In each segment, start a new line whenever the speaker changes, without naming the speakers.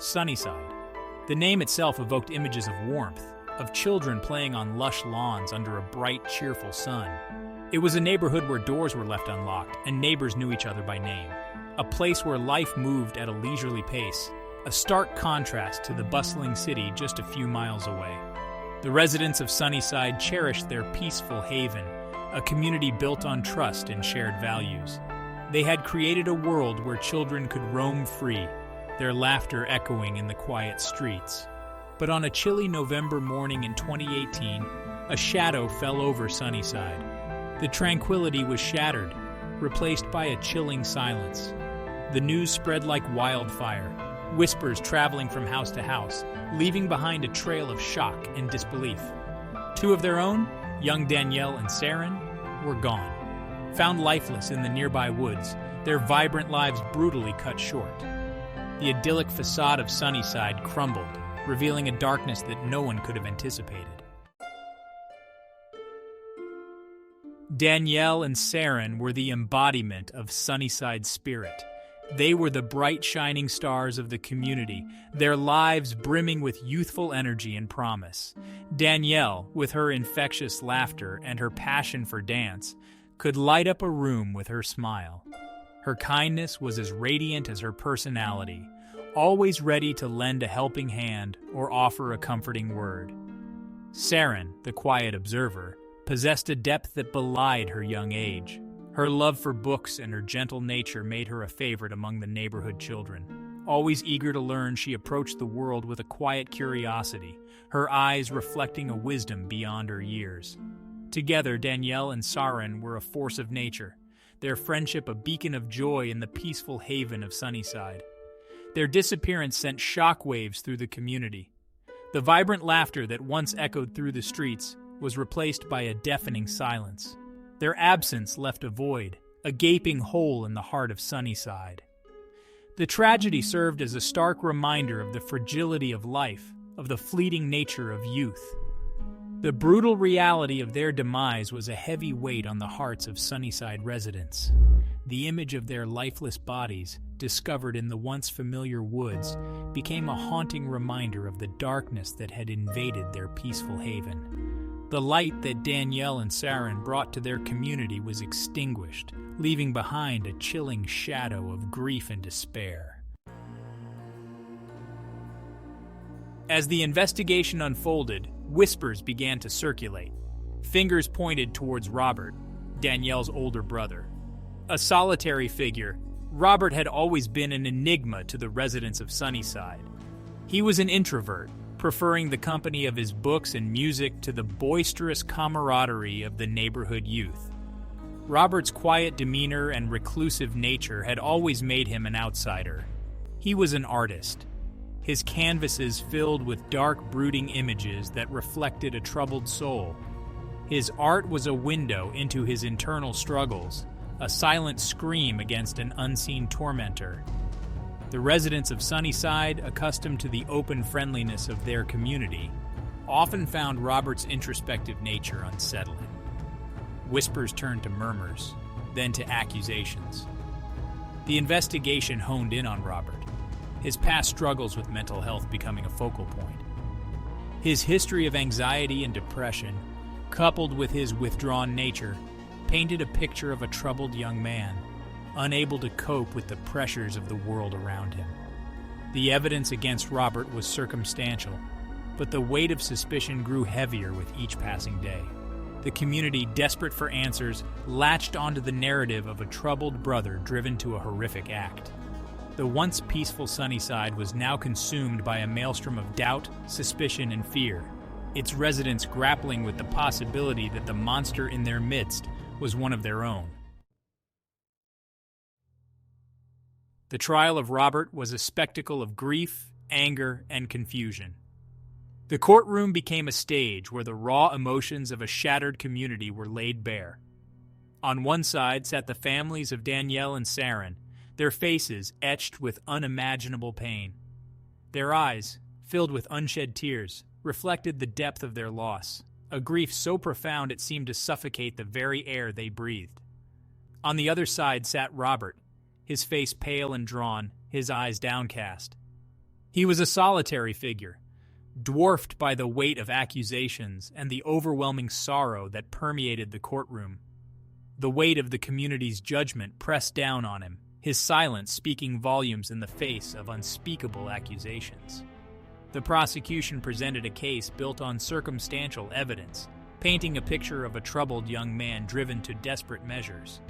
Sunnyside. The name itself evoked images of warmth, of children playing on lush lawns under a bright, cheerful sun. It was a neighborhood where doors were left unlocked and neighbors knew each other by name. A place where life moved at a leisurely pace, a stark contrast to the bustling city just a few miles away. The residents of Sunnyside cherished their peaceful haven, a community built on trust and shared values. They had created a world where children could roam free, their laughter echoing in the quiet streets. But on a chilly November morning in 2018, a shadow fell over Sunnyside. The tranquility was shattered, replaced by a chilling silence. The news spread like wildfire, whispers traveling from house to house, leaving behind a trail of shock and disbelief. Two of their own, young Danielle and Saren, were gone. Found lifeless in the nearby woods, their vibrant lives brutally cut short. The idyllic facade of Sunnyside crumbled, revealing a darkness that no one could have anticipated. Danielle and Saren were the embodiment of Sunnyside's spirit. They were the bright shining stars of the community, their lives brimming with youthful energy and promise. Danielle, with her infectious laughter and her passion for dance, could light up a room with her smile. Her kindness was as radiant as her personality, always ready to lend a helping hand or offer a comforting word. Saren, the quiet observer, possessed a depth that belied her young age. Her love for books and her gentle nature made her a favorite among the neighborhood children. Always eager to learn, she approached the world with a quiet curiosity, her eyes reflecting a wisdom beyond her years. Together, Danielle and Saren were a force of nature, their friendship a beacon of joy in the peaceful haven of Sunnyside. Their disappearance sent shockwaves through the community. The vibrant laughter that once echoed through the streets was replaced by a deafening silence. Their absence left a void, a gaping hole in the heart of Sunnyside. The tragedy served as a stark reminder of the fragility of life, of the fleeting nature of youth. The brutal reality of their demise was a heavy weight on the hearts of Sunnyside residents. The image of their lifeless bodies, discovered in the once familiar woods, became a haunting reminder of the darkness that had invaded their peaceful haven. The light that Danielle and Saren brought to their community was extinguished, leaving behind a chilling shadow of grief and despair. As the investigation unfolded, whispers began to circulate. Fingers pointed towards Robert, Danielle's older brother. A solitary figure, Robert had always been an enigma to the residents of Sunnyside. He was an introvert, preferring the company of his books and music to the boisterous camaraderie of the neighborhood youth. Robert's quiet demeanor and reclusive nature had always made him an outsider. He was an artist, his canvases filled with dark, brooding images that reflected a troubled soul. His art was a window into his internal struggles, a silent scream against an unseen tormentor. The residents of Sunnyside, accustomed to the open friendliness of their community, often found Robert's introspective nature unsettling. Whispers turned to murmurs, then to accusations. The investigation honed in on Robert, his past struggles with mental health becoming a focal point. His history of anxiety and depression, coupled with his withdrawn nature, painted a picture of a troubled young man, unable to cope with the pressures of the world around him. The evidence against Robert was circumstantial, but the weight of suspicion grew heavier with each passing day. The community, desperate for answers, latched onto the narrative of a troubled brother driven to a horrific act. The once peaceful Sunnyside was now consumed by a maelstrom of doubt, suspicion, and fear, its residents grappling with the possibility that the monster in their midst was one of their own. The trial of Robert was a spectacle of grief, anger, and confusion. The courtroom became a stage where the raw emotions of a shattered community were laid bare. On one side sat the families of Danielle and Saren, their faces etched with unimaginable pain. Their eyes, filled with unshed tears, reflected the depth of their loss, a grief so profound it seemed to suffocate the very air they breathed. On the other side sat Robert, his face pale and drawn, his eyes downcast. He was a solitary figure, dwarfed by the weight of accusations and the overwhelming sorrow that permeated the courtroom. The weight of the community's judgment pressed down on him, his silence speaking volumes in the face of unspeakable accusations. The prosecution presented a case built on circumstantial evidence, painting a picture of a troubled young man driven to desperate measures.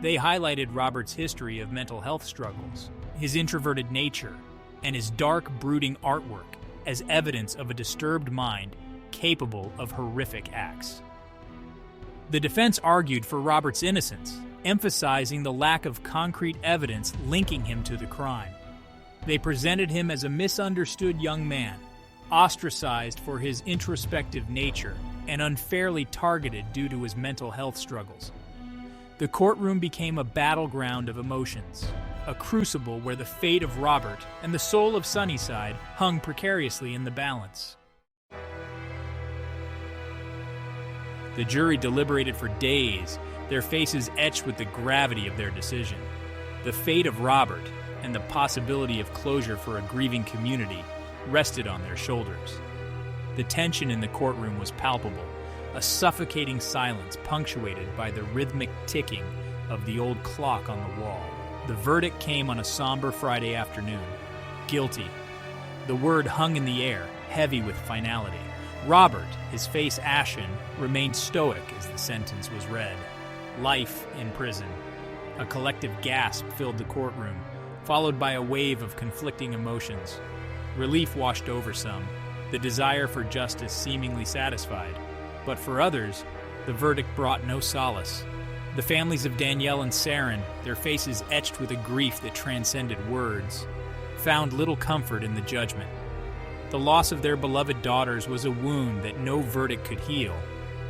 They highlighted Robert's history of mental health struggles, his introverted nature, and his dark, brooding artwork as evidence of a disturbed mind capable of horrific acts. The defense argued for Robert's innocence, emphasizing the lack of concrete evidence linking him to the crime. They presented him as a misunderstood young man, ostracized for his introspective nature and unfairly targeted due to his mental health struggles. The courtroom became a battleground of emotions, a crucible where the fate of Robert and the soul of Sunnyside hung precariously in the balance. The jury deliberated for days, their faces etched with the gravity of their decision. The fate of Robert and the possibility of closure for a grieving community rested on their shoulders. The tension in the courtroom was palpable, a suffocating silence punctuated by the rhythmic ticking of the old clock on the wall. The verdict came on a somber Friday afternoon. Guilty. The word hung in the air, heavy with finality. Robert, his face ashen, remained stoic as the sentence was read. Life in prison. A collective gasp filled the courtroom, followed by a wave of conflicting emotions. Relief washed over some, the desire for justice seemingly satisfied. But for others, the verdict brought no solace. The families of Danielle and Saren, their faces etched with a grief that transcended words, found little comfort in the judgment. The loss of their beloved daughters was a wound that no verdict could heal,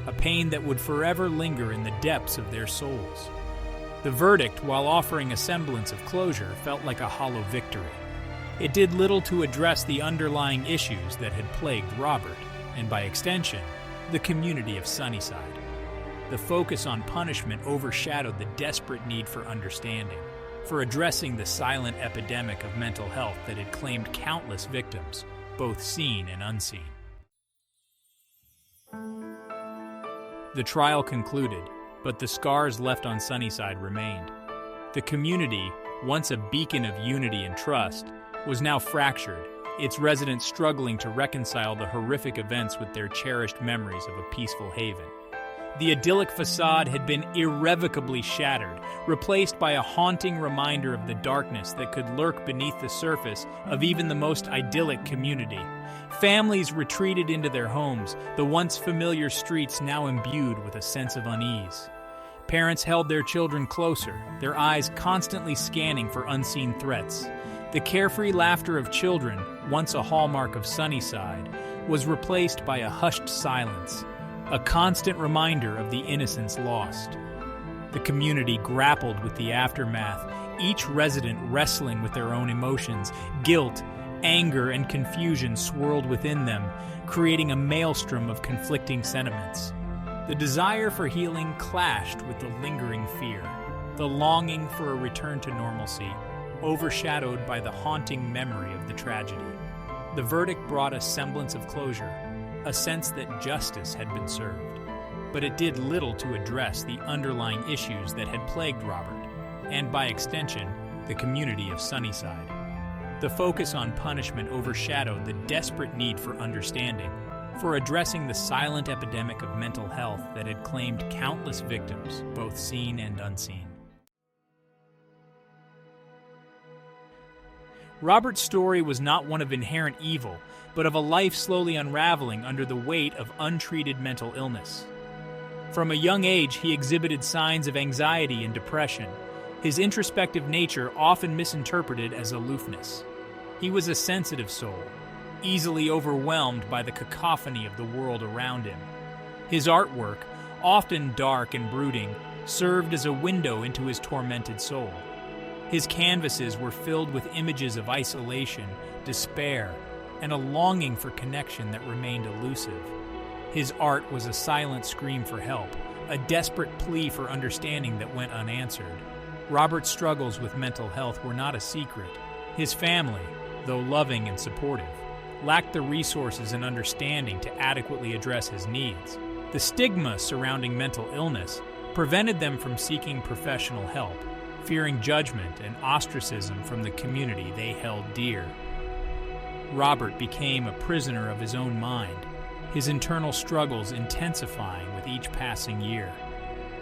a pain that would forever linger in the depths of their souls. The verdict, while offering a semblance of closure, felt like a hollow victory. It did little to address the underlying issues that had plagued Robert, and by extension, the community of Sunnyside. The focus on punishment overshadowed the desperate need for understanding, for addressing the silent epidemic of mental health that had claimed countless victims, both seen and unseen. The trial concluded, but the scars left on Sunnyside remained. The community, once a beacon of unity and trust, was now fractured, its residents struggling to reconcile the horrific events with their cherished memories of a peaceful haven. The idyllic facade had been irrevocably shattered, replaced by a haunting reminder of the darkness that could lurk beneath the surface of even the most idyllic community. Families retreated into their homes, the once familiar streets now imbued with a sense of unease. Parents held their children closer, their eyes constantly scanning for unseen threats. The carefree laughter of children, once a hallmark of Sunnyside, was replaced by a hushed silence, a constant reminder of the innocence lost. The community grappled with the aftermath, each resident wrestling with their own emotions. Guilt, anger, and confusion swirled within them, creating a maelstrom of conflicting sentiments. The desire for healing clashed with the lingering fear, the longing for a return to normalcy, overshadowed by the haunting memory of the tragedy. The verdict brought a semblance of closure, a sense that justice had been served. But it did little to address the underlying issues that had plagued Robert, and by extension, the community of Sunnyside. The focus on punishment overshadowed the desperate need for understanding, for addressing the silent epidemic of mental health that had claimed countless victims, both seen and unseen. Robert's story was not one of inherent evil, but of a life slowly unraveling under the weight of untreated mental illness. From a young age, he exhibited signs of anxiety and depression, his introspective nature often misinterpreted as aloofness. He was a sensitive soul, easily overwhelmed by the cacophony of the world around him. His artwork, often dark and brooding, served as a window into his tormented soul. His canvases were filled with images of isolation, despair, and a longing for connection that remained elusive. His art was a silent scream for help, a desperate plea for understanding that went unanswered. Robert's struggles with mental health were not a secret. His family, though loving and supportive, lacked the resources and understanding to adequately address his needs. The stigma surrounding mental illness prevented them from seeking professional help, fearing judgment and ostracism from the community they held dear. Robert became a prisoner of his own mind, his internal struggles intensifying with each passing year.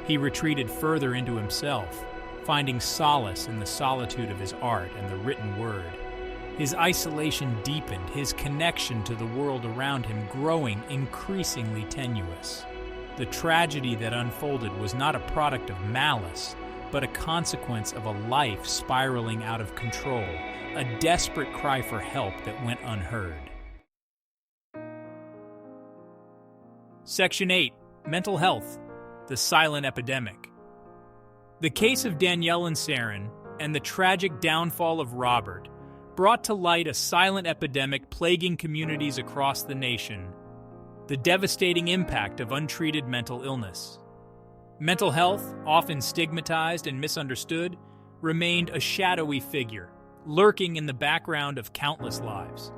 He retreated further into himself, finding solace in the solitude of his art and the written word. His isolation deepened, his connection to the world around him growing increasingly tenuous. The tragedy that unfolded was not a product of malice, but a consequence of a life spiraling out of control, a desperate cry for help that went unheard. Section 8. Mental Health. The Silent Epidemic. The case of Danielle and Saren and the tragic downfall of Robert brought to light a silent epidemic plaguing communities across the nation, the devastating impact of untreated mental illness. Mental health, often stigmatized and misunderstood, remained a shadowy figure, lurking in the background of countless lives.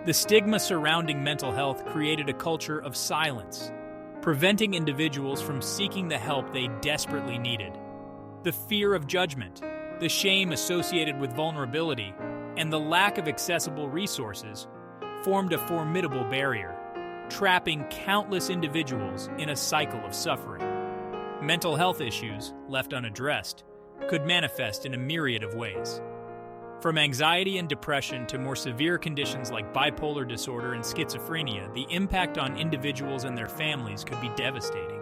The stigma surrounding mental health created a culture of silence, preventing individuals from seeking the help they desperately needed. The fear of judgment, the shame associated with vulnerability, and the lack of accessible resources formed a formidable barrier, trapping countless individuals in a cycle of suffering. Mental health issues, left unaddressed, could manifest in a myriad of ways. From anxiety and depression to more severe conditions like bipolar disorder and schizophrenia, the impact on individuals and their families could be devastating.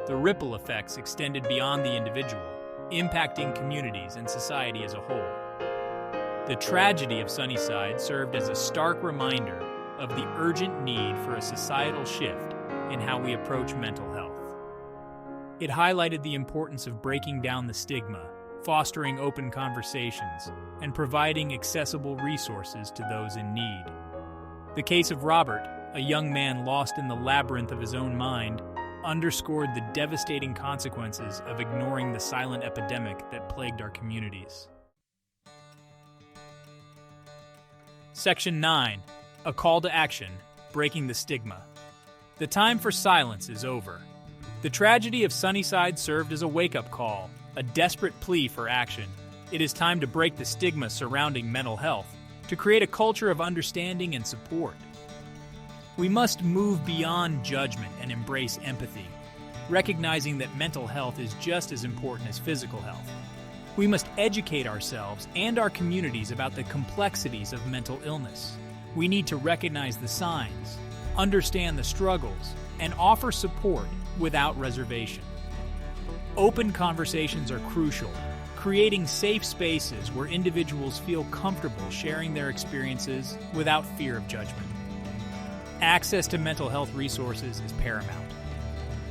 The ripple effects extended beyond the individual, impacting communities and society as a whole. The tragedy of Sunnyside served as a stark reminder of the urgent need for a societal shift in how we approach mental health. It highlighted the importance of breaking down the stigma, fostering open conversations, and providing accessible resources to those in need. The case of Robert, a young man lost in the labyrinth of his own mind, underscored the devastating consequences of ignoring the silent epidemic that plagued our communities. Section 9. A Call to Action, Breaking the Stigma. The time for silence is over. The tragedy of Sunnyside served as a wake-up call, a desperate plea for action. It is time to break the stigma surrounding mental health, to create a culture of understanding and support. We must move beyond judgment and embrace empathy, recognizing that mental health is just as important as physical health. We must educate ourselves and our communities about the complexities of mental illness. We need to recognize the signs, understand the struggles, and offer support without reservation. Open conversations are crucial, creating safe spaces where individuals feel comfortable sharing their experiences without fear of judgment. Access to mental health resources is paramount.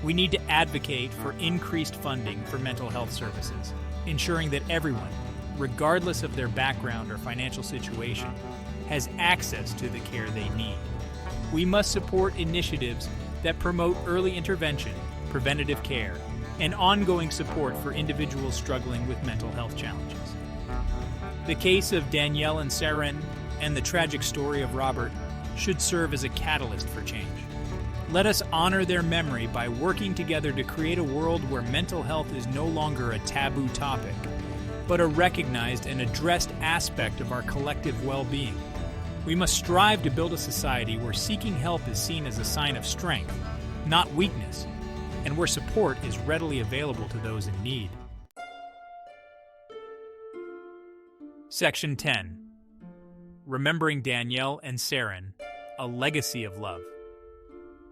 We need to advocate for increased funding for mental health services, ensuring that everyone, regardless of their background or financial situation, has access to the care they need. We must support initiatives that promote early intervention, preventative care, and ongoing support for individuals struggling with mental health challenges. The case of Danielle and Saren and the tragic story of Robert should serve as a catalyst for change. Let us honor their memory by working together to create a world where mental health is no longer a taboo topic, but a recognized and addressed aspect of our collective well-being. We must strive to build a society where seeking help is seen as a sign of strength, not weakness, and where support is readily available to those in need. Section 10. Remembering Danielle and Saren, a legacy of love.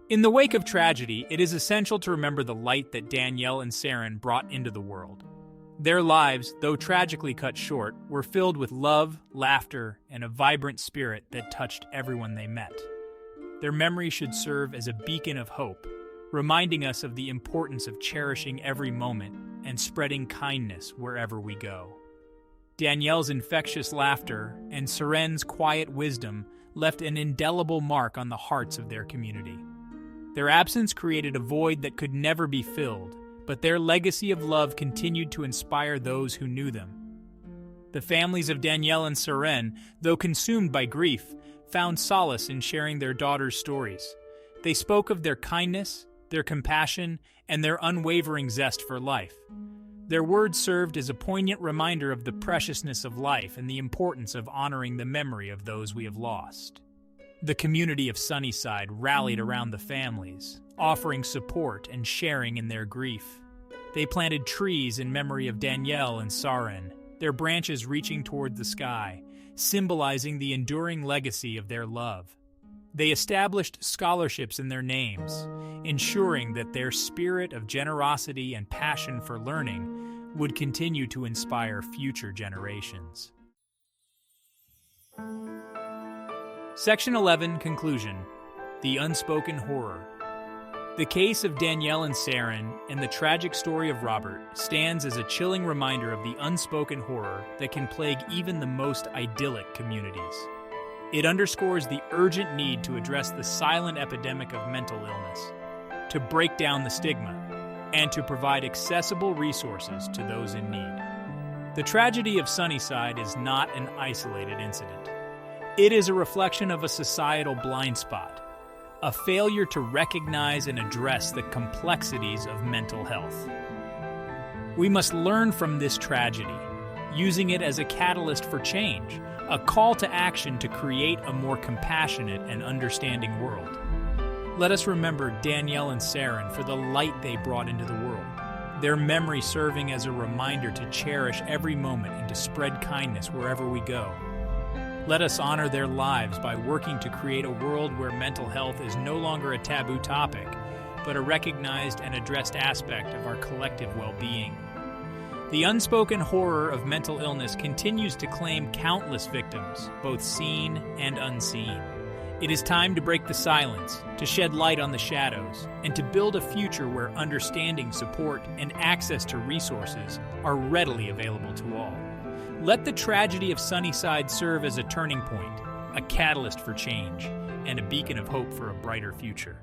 In the wake of tragedy, it is essential to remember the light that Danielle and Saren brought into the world. Their lives, though tragically cut short, were filled with love, laughter, and a vibrant spirit that touched everyone they met. Their memory should serve as a beacon of hope, reminding us of the importance of cherishing every moment and spreading kindness wherever we go. Danielle's infectious laughter and Saren's quiet wisdom left an indelible mark on the hearts of their community. Their absence created a void that could never be filled, but their legacy of love continued to inspire those who knew them. The families of Danielle and Saren, though consumed by grief, found solace in sharing their daughters' stories. They spoke of their kindness, their compassion, and their unwavering zest for life. Their words served as a poignant reminder of the preciousness of life and the importance of honoring the memory of those we have lost. The community of Sunnyside rallied around the families, offering support and sharing in their grief. They planted trees in memory of Danielle and Saren, their branches reaching toward the sky, symbolizing the enduring legacy of their love. They established scholarships in their names, ensuring that their spirit of generosity and passion for learning would continue to inspire future generations. Section 11, Conclusion. The Unspoken Horror. The case of Danielle and Saren and the tragic story of Robert stands as a chilling reminder of the unspoken horror that can plague even the most idyllic communities. It underscores the urgent need to address the silent epidemic of mental illness, to break down the stigma, and to provide accessible resources to those in need. The tragedy of Sunnyside is not an isolated incident. It is a reflection of a societal blind spot, a failure to recognize and address the complexities of mental health. We must learn from this tragedy, using it as a catalyst for change, a call to action to create a more compassionate and understanding world. Let us remember Danielle and Saren for the light they brought into the world, their memory serving as a reminder to cherish every moment and to spread kindness wherever we go. Let us honor their lives by working to create a world where mental health is no longer a taboo topic, but a recognized and addressed aspect of our collective well-being. The unspoken horror of mental illness continues to claim countless victims, both seen and unseen. It is time to break the silence, to shed light on the shadows, and to build a future where understanding, support, and access to resources are readily available to all. Let the tragedy of Sunnyside serve as a turning point, a catalyst for change, and a beacon of hope for a brighter future.